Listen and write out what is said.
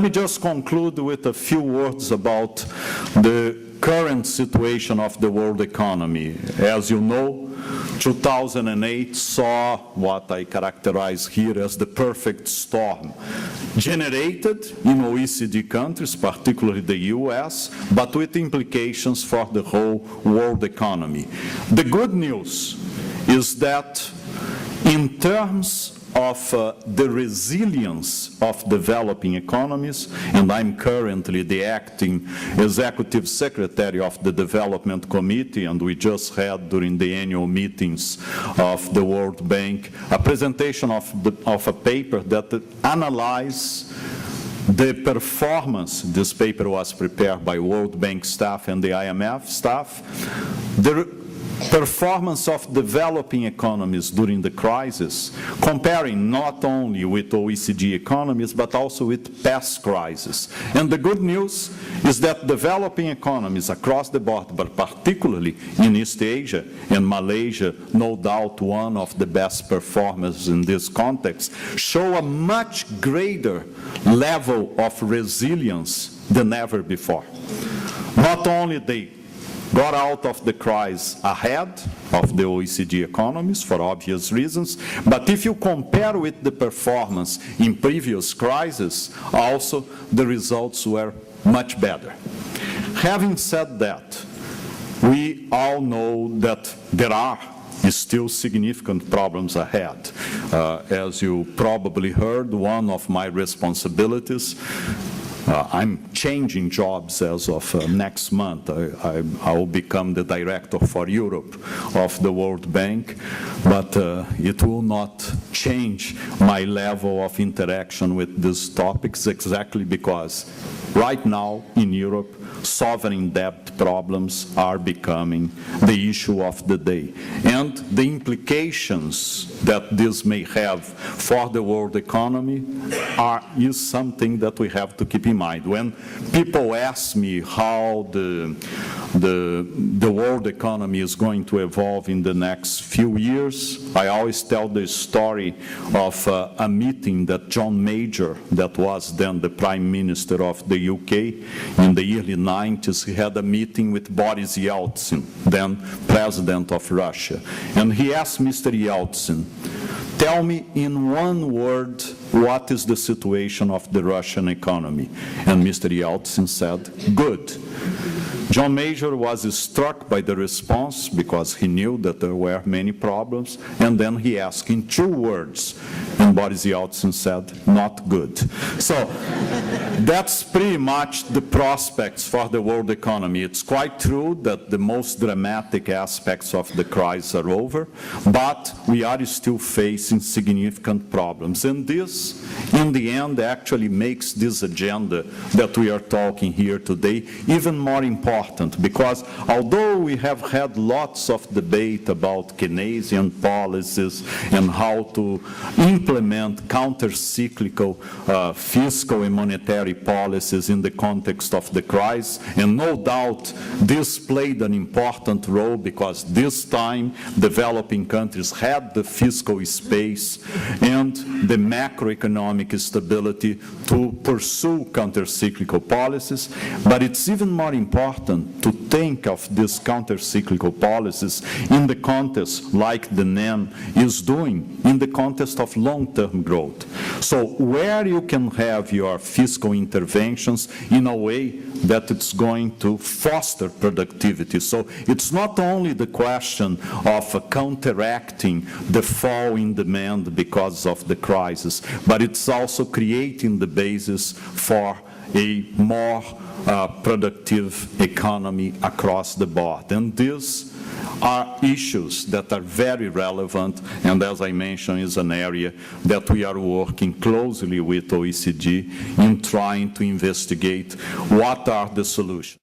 Let me just conclude with a few words about the current situation of the world economy. As you know, 2008 saw what I characterize here as the perfect storm, generated in OECD countries, particularly the US, but with implications for the whole world economy. The good news is that in terms of the resilience of developing economies, and I'm currently the acting executive secretary of the Development Committee, and we just had during the annual meetings of the World Bank a presentation of a paper that analyzes the performance. This paper was prepared by World Bank staff and the IMF staff. The performance of developing economies during the crisis, comparing not only with OECD economies, but also with past crises. And the good news is that developing economies across the board, but particularly in East Asia and Malaysia, no doubt one of the best performers in this context, show a much greater level of resilience than ever before. Not only they got out of the crisis ahead of the OECD economies for obvious reasons, but if you compare with the performance in previous crises, also the results were much better. Having said that, we all know that there are still significant problems ahead. As you probably heard, one of my responsibilities, I'm changing jobs as of next month. I will become the director for Europe of the World Bank, but it will not change my level of interaction with these topics, exactly because right now in Europe, sovereign debt problems are becoming the issue of the day. And the implications that this may have for the world economy is something that we have to keep in mind. When people ask me how the world economy is going to evolve in the next few years, I always tell the story of a meeting that John Major, that was then the Prime Minister of the UK, in the early 90s, he had a meeting with Boris Yeltsin, then President of Russia. And he asked Mr. Yeltsin, tell me in one word, what is the situation of the Russian economy? And Mr. Yeltsin said, good. John Major was struck by the response because he knew that there were many problems, and then he asked in 2 words, and Boris Yeltsin said, not good. So that's pretty much the prospects for the world economy. It's quite true that the most dramatic aspects of the crisis are over, but we are still facing significant problems. And this, in the end, actually makes this agenda that we are talking here today even more important, because although we have had lots of debate about Keynesian policies and how to implement counter-cyclical fiscal and monetary policies in the context of the crisis, and no doubt this played an important role because this time developing countries had the fiscal space and the macroeconomic stability to pursue counter-cyclical policies, but it's even more important to think of these counter-cyclical policies in the context like the NEM is doing, in the context of long-term growth. So where you can have your fiscal interventions in a way that it's going to foster productivity. So it's not only the question of counteracting the fall in demand because of the crisis, but it's also creating the basis for a more productive economy across the board. And these are issues that are very relevant, and as I mentioned, is an area that we are working closely with OECD in trying to investigate what are the solutions.